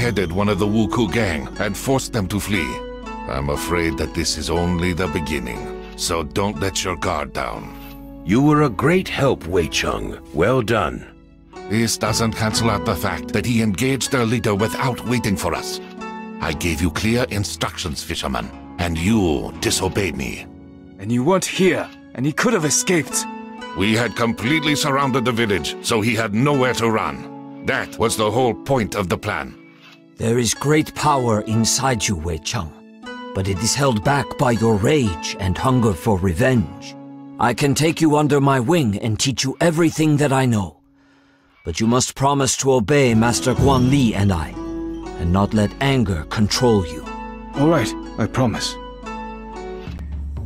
beheaded one of the Wuku gang and forced them to flee. I'm afraid that this is only the beginning, so don't let your guard down. You were a great help, Wei Cheng. Well done. This doesn't cancel out the fact that he engaged their leader without waiting for us. I gave you clear instructions, fisherman, and you disobeyed me. And you weren't here, and he could have escaped. We had completely surrounded the village, so he had nowhere to run. That was the whole point of the plan. There is great power inside you, Wei Cheng, but it is held back by your rage and hunger for revenge. I can take you under my wing and teach you everything that I know. But you must promise to obey Master Guan Li and I, and not let anger control you. All right, I promise.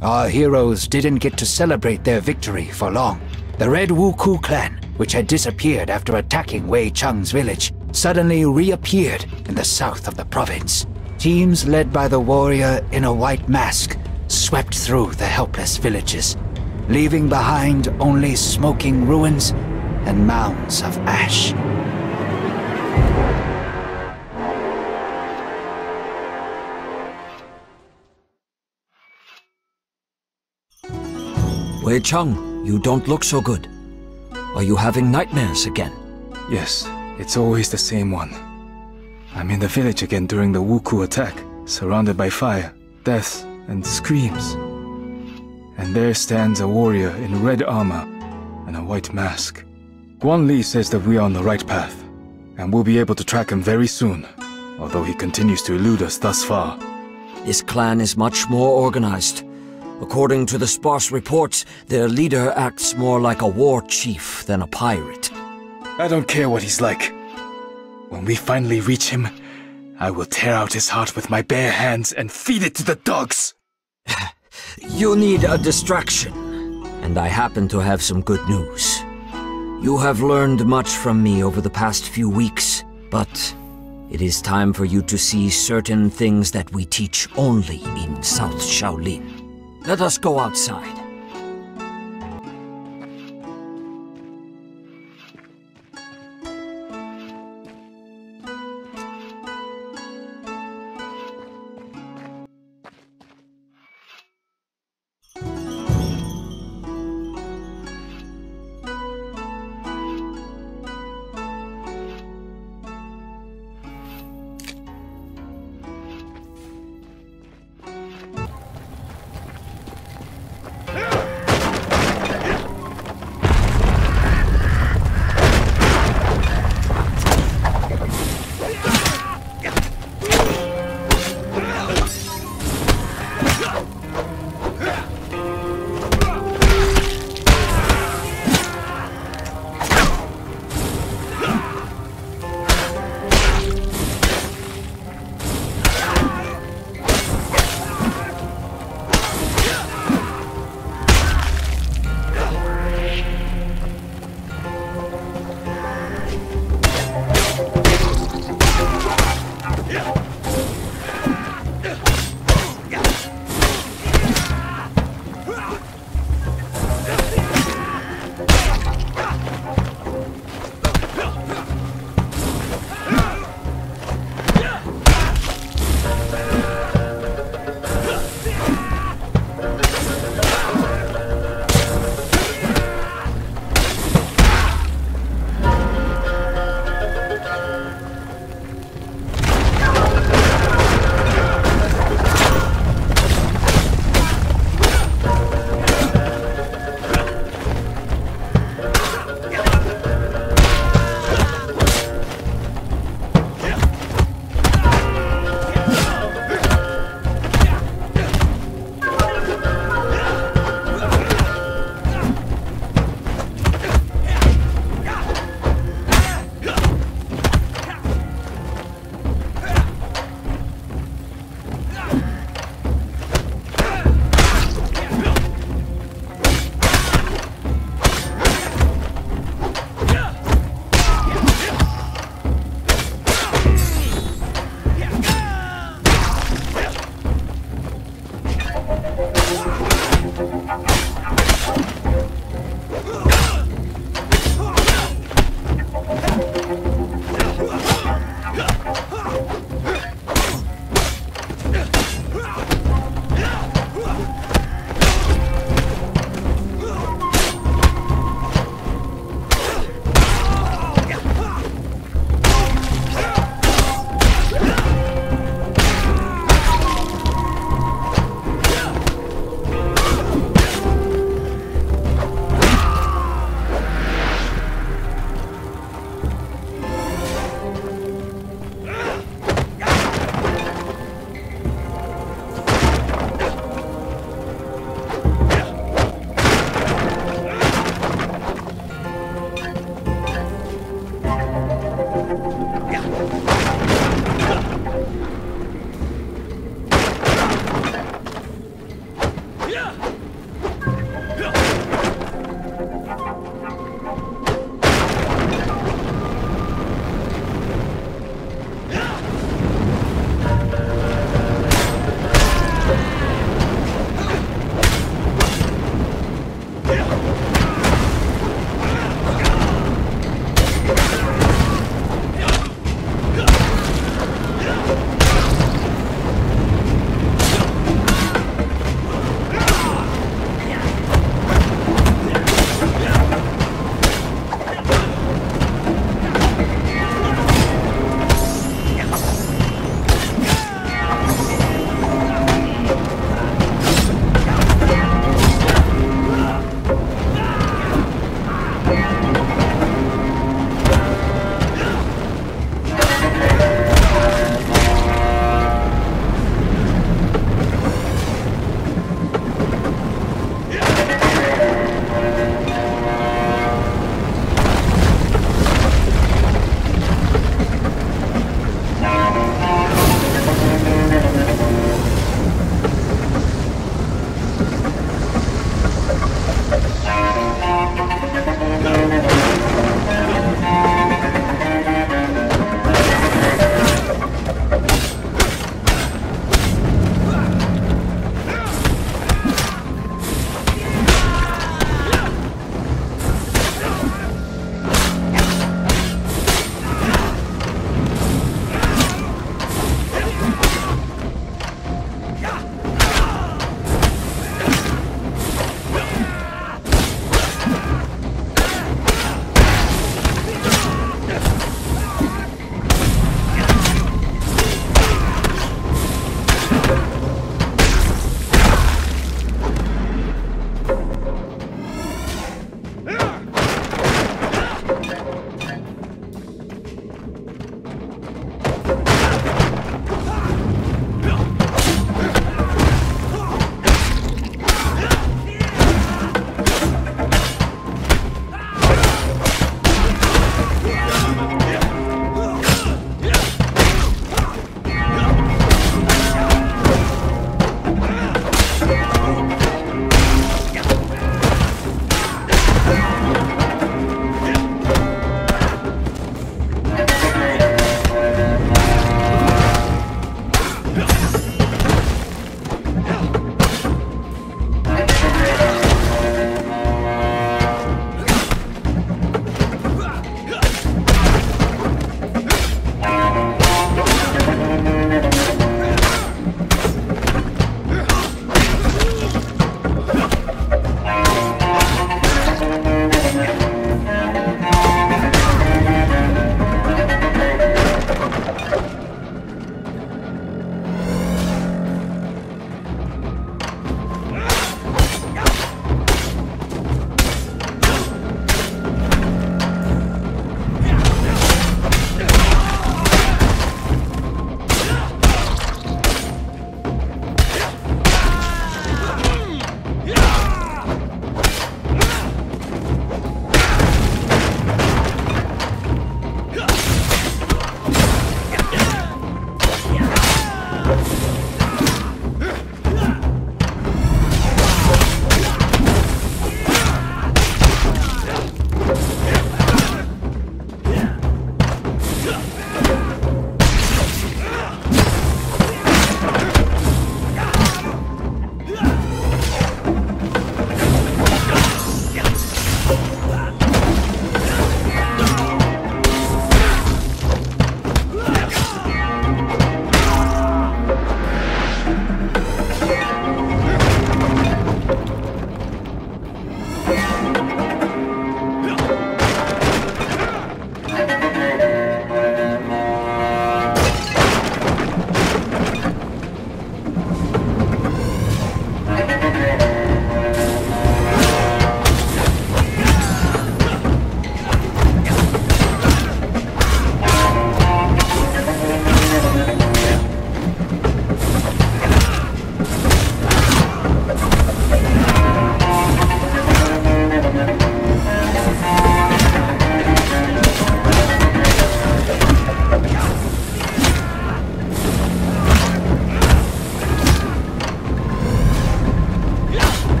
Our heroes didn't get to celebrate their victory for long. The Red Wuku clan, which had disappeared after attacking Wei Cheng's village, suddenly reappeared in the south of the province. Teams led by the warrior in a white mask swept through the helpless villages, leaving behind only smoking ruins and mounds of ash. Wei Cheng, you don't look so good. Are you having nightmares again? Yes, it's always the same one. I'm in the village again during the Wuku attack, surrounded by fire, death, and screams. And there stands a warrior in red armor and a white mask. Guan Li says that we are on the right path, and we'll be able to track him very soon, although he continues to elude us thus far. This clan is much more organized. According to the sparse reports, their leader acts more like a war chief than a pirate. I don't care what he's like. When we finally reach him, I will tear out his heart with my bare hands and feed it to the dogs! You need a distraction, and I happen to have some good news. You have learned much from me over the past few weeks, but it is time for you to see certain things that we teach only in South Shaolin. Let us go outside.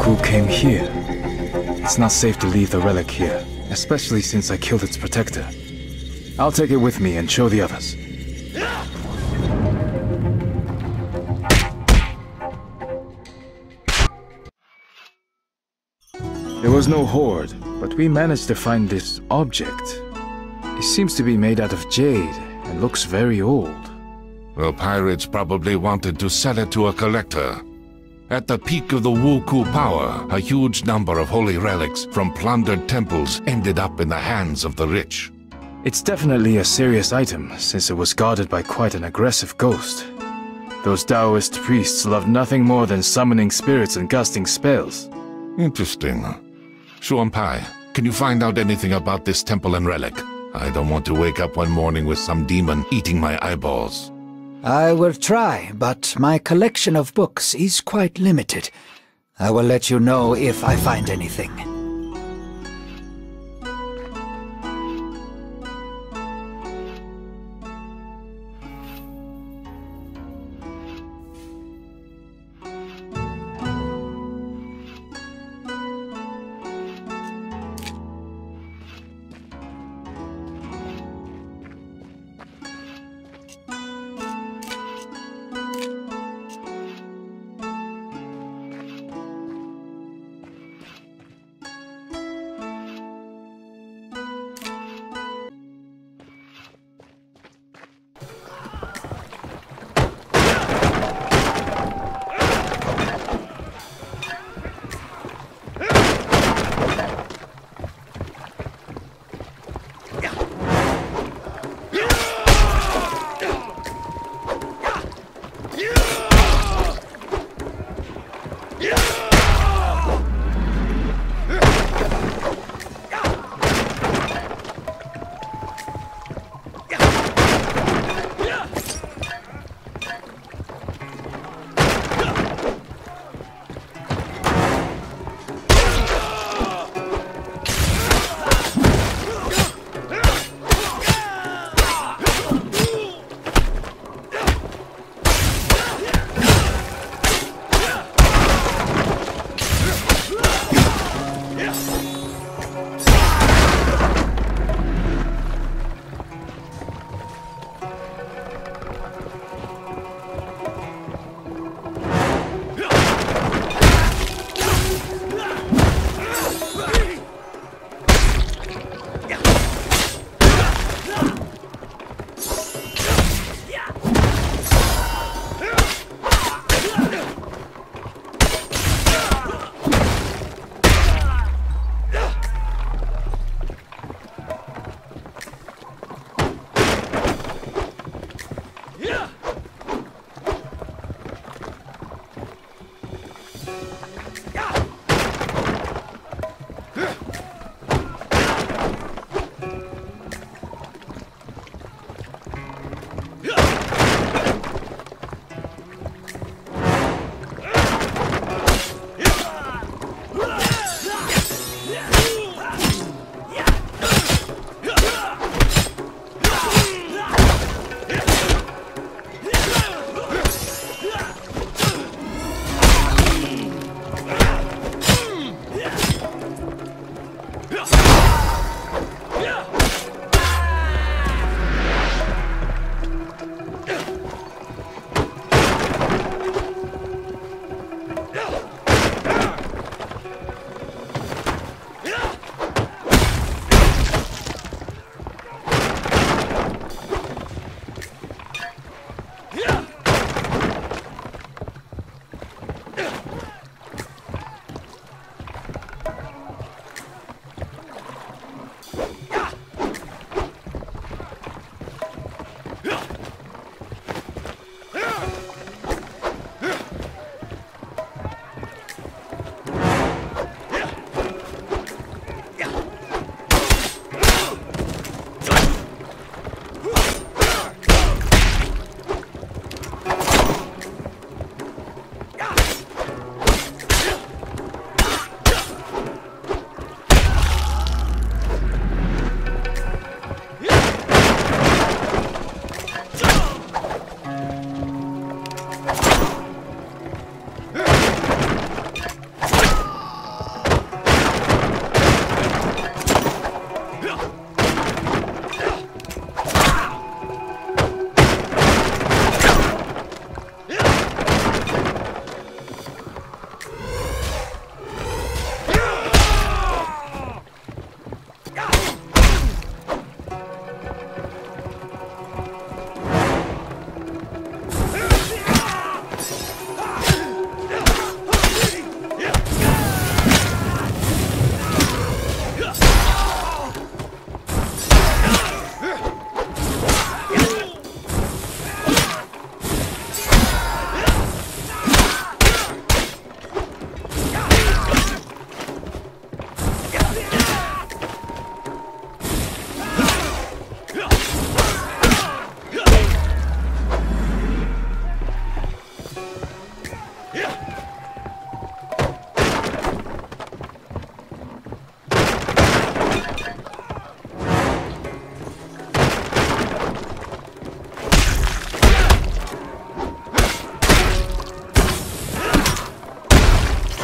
Wuku came here. It's not safe to leave the relic here, especially since I killed its protector. I'll take it with me and show the others. There was no hoard, but we managed to find this object. It seems to be made out of jade and looks very old. The pirates probably wanted to sell it to a collector. At the peak of the Wuku power, a huge number of holy relics from plundered temples ended up in the hands of the rich. It's definitely a serious item, since it was guarded by quite an aggressive ghost. Those Taoist priests love nothing more than summoning spirits and casting spells. Interesting. Shuanpai, can you find out anything about this temple and relic? I don't want to wake up one morning with some demon eating my eyeballs. I will try, but my collection of books is quite limited. I will let you know if I find anything.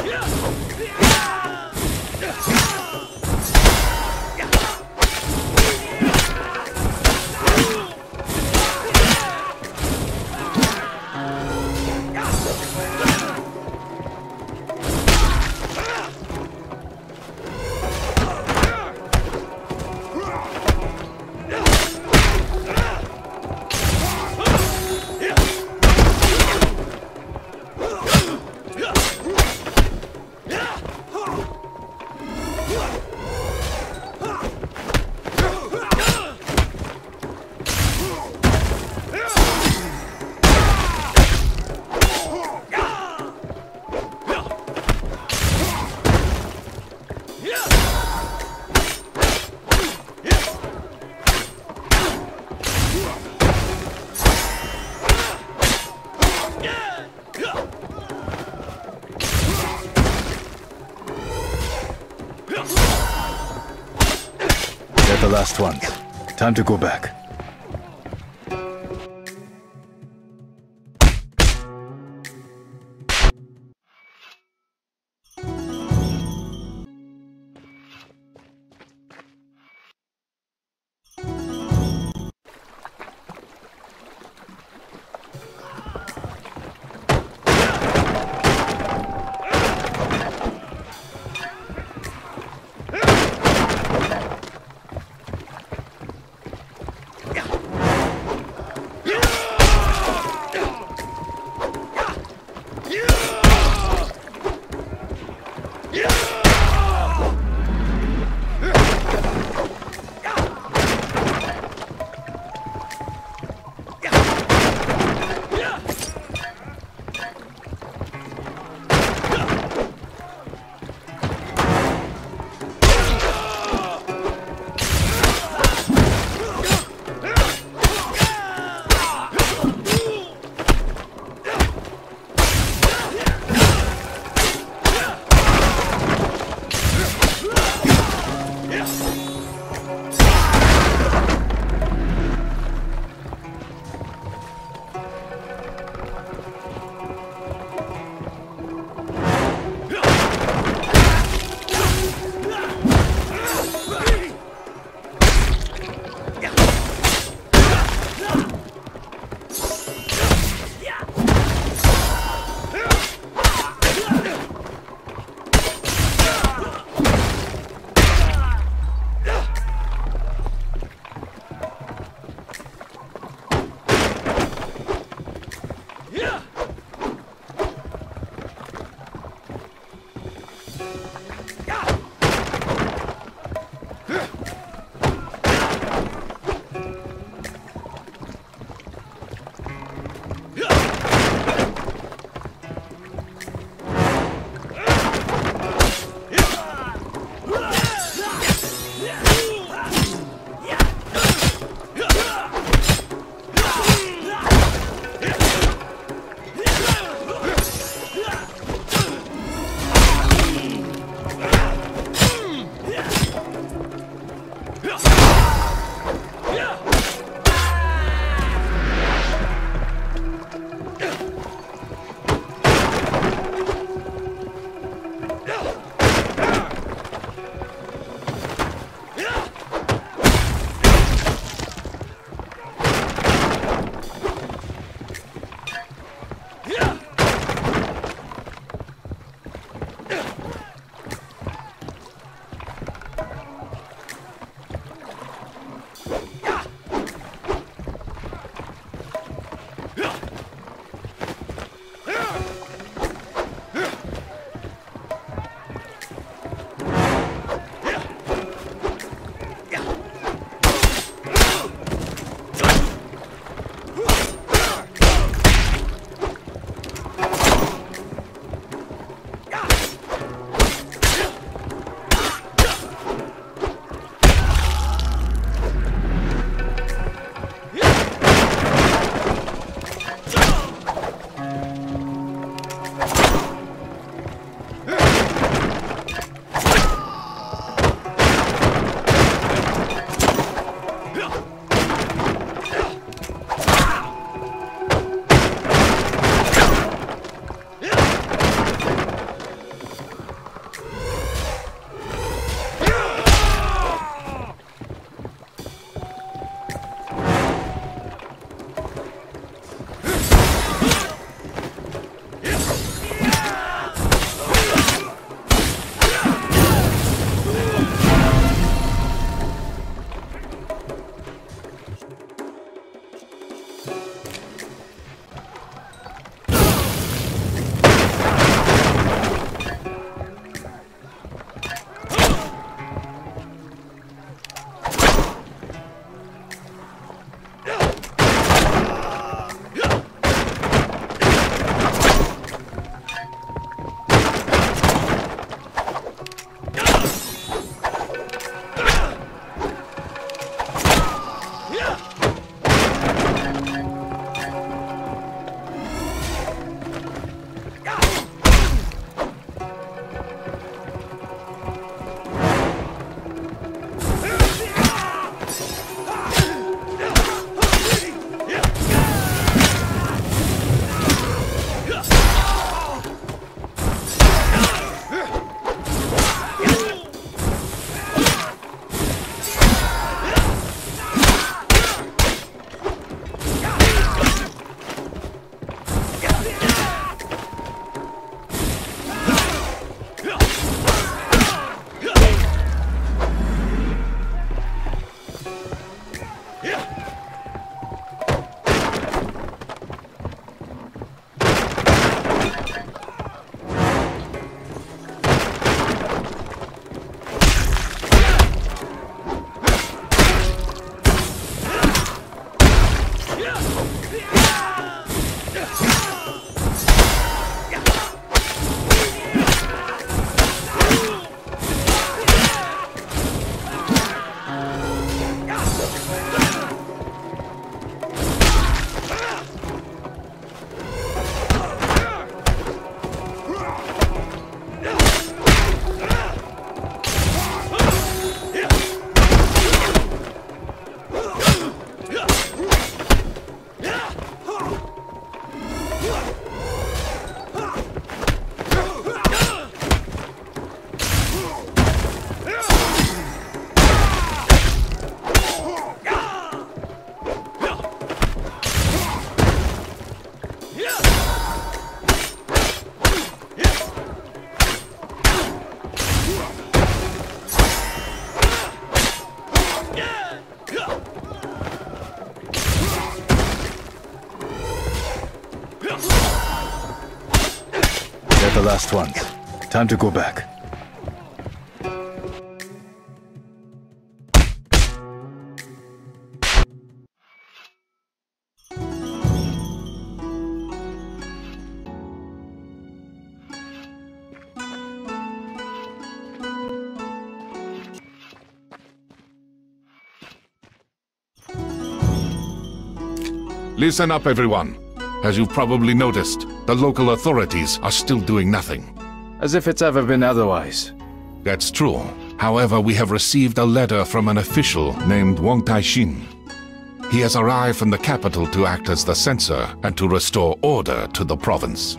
They're the last ones. Time to go back. They're the last ones. Time to go back. Listen up, everyone. As you've probably noticed, the local authorities are still doing nothing. As if it's ever been otherwise. That's true. However, we have received a letter from an official named Wang Taixin. He has arrived from the capital to act as the censor and to restore order to the province.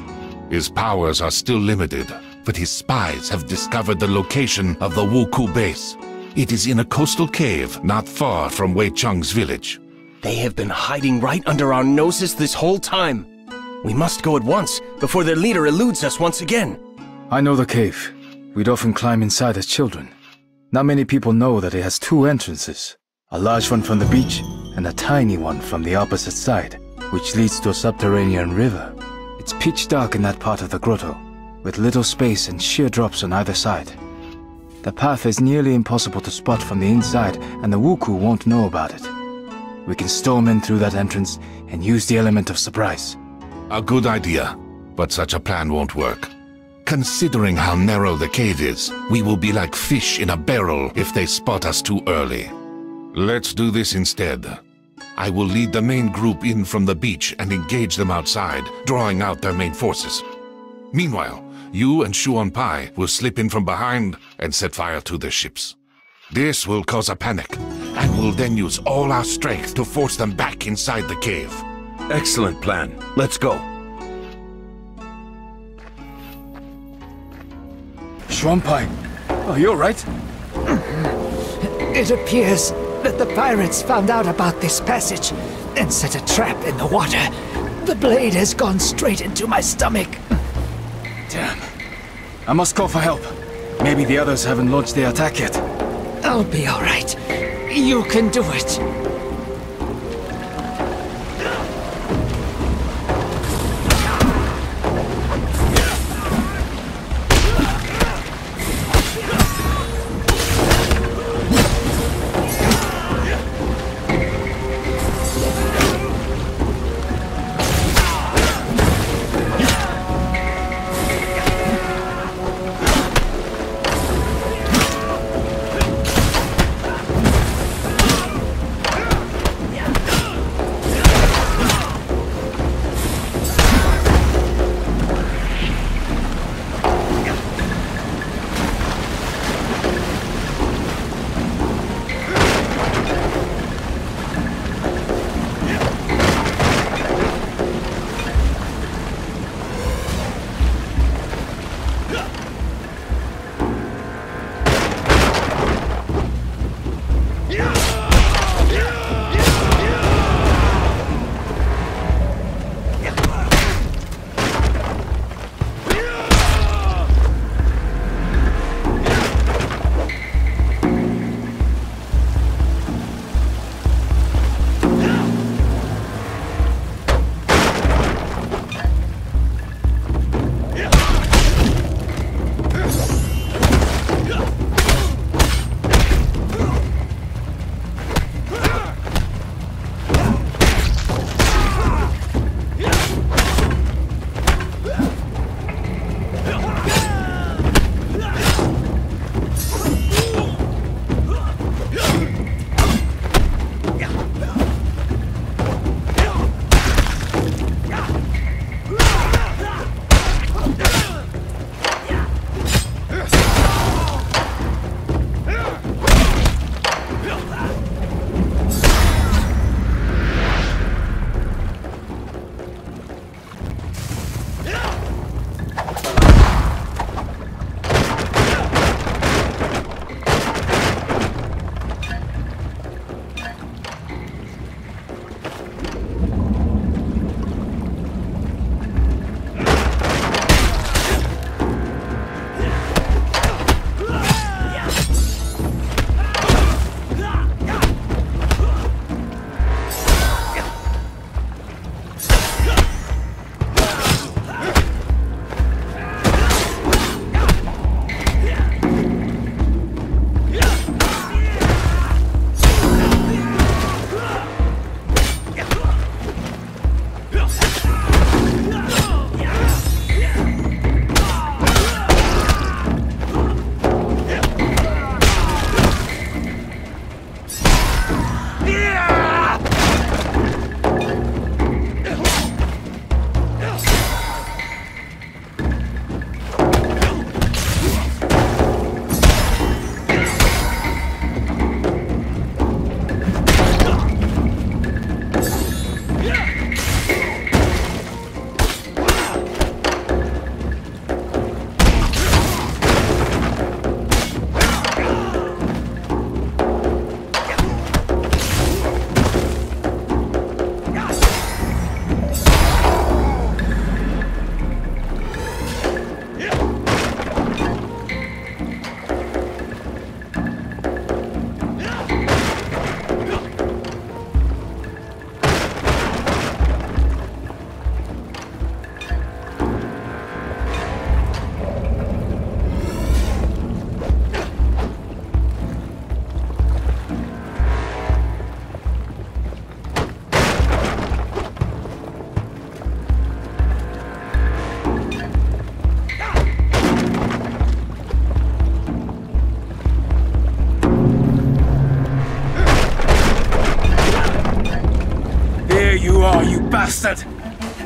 His powers are still limited, but his spies have discovered the location of the Wuku base. It is in a coastal cave not far from Wei Chung's village. They have been hiding right under our noses this whole time. We must go at once, before their leader eludes us once again. I know the cave. We'd often climb inside as children. Not many people know that it has two entrances. A large one from the beach, and a tiny one from the opposite side, which leads to a subterranean river. It's pitch dark in that part of the grotto, with little space and sheer drops on either side. The path is nearly impossible to spot from the inside, and the Wuku won't know about it. We can storm in through that entrance and use the element of surprise. A good idea, but such a plan won't work. Considering how narrow the cave is, we will be like fish in a barrel if they spot us too early. Let's do this instead. I will lead the main group in from the beach and engage them outside, drawing out their main forces. Meanwhile, you and Shuon Pai will slip in from behind and set fire to their ships. This will cause a panic, and we'll then use all our strength to force them back inside the cave. Excellent plan. Let's go. Shuon Pai, are you alright? It appears that the pirates found out about this passage and set a trap in the water. The blade has gone straight into my stomach. Damn. I must call for help. Maybe the others haven't launched their attack yet. I'll be all right. You can do it.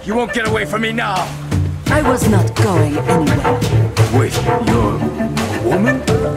You won't get away from me now! I was not going anywhere. Wait, you're a woman?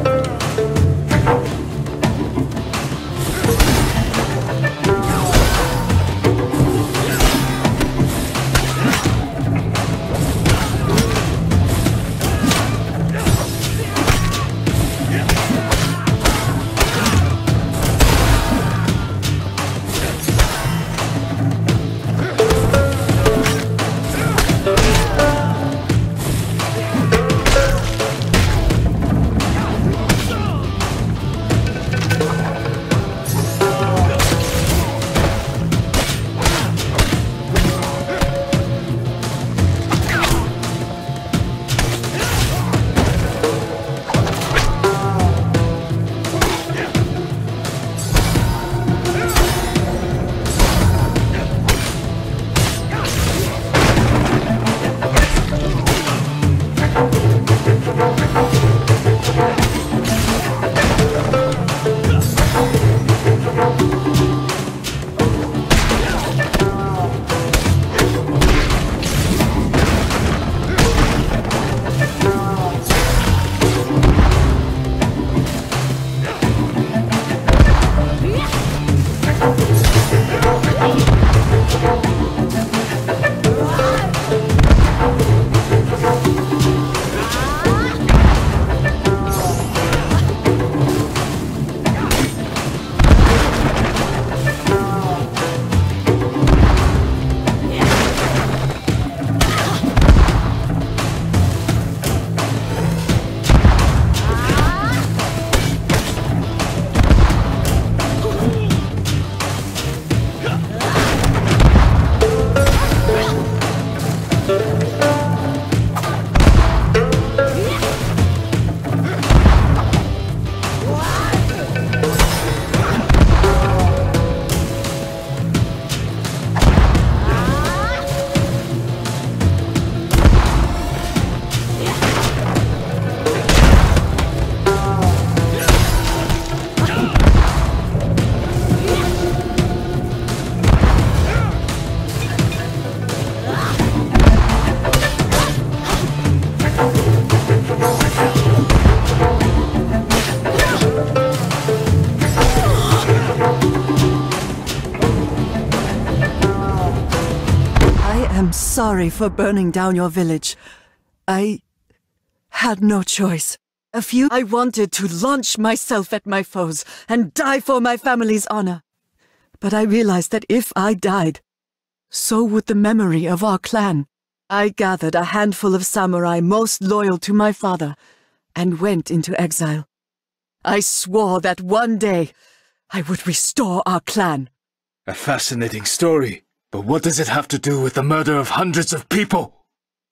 Sorry for burning down your village. I had no choice. I wanted to launch myself at my foes and die for my family's honor. But I realized that if I died, so would the memory of our clan. I gathered a handful of samurai most loyal to my father and went into exile. I swore that one day I would restore our clan. A fascinating story. But what does it have to do with the murder of hundreds of people?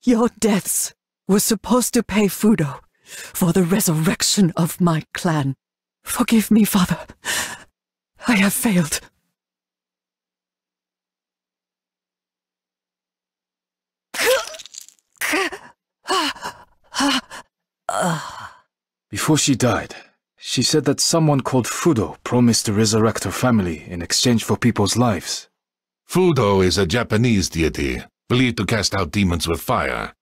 Your deaths were supposed to pay Fudo for the resurrection of my clan. Forgive me, father. I have failed. Before she died, she said that someone called Fudo promised to resurrect her family in exchange for people's lives. Fudo is a Japanese deity, believed to cast out demons with fire.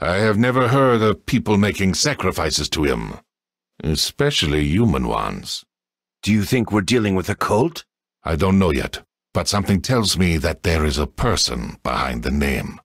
I have never heard of people making sacrifices to him, especially human ones. Do you think we're dealing with a cult? I don't know yet, but something tells me that there is a person behind the name.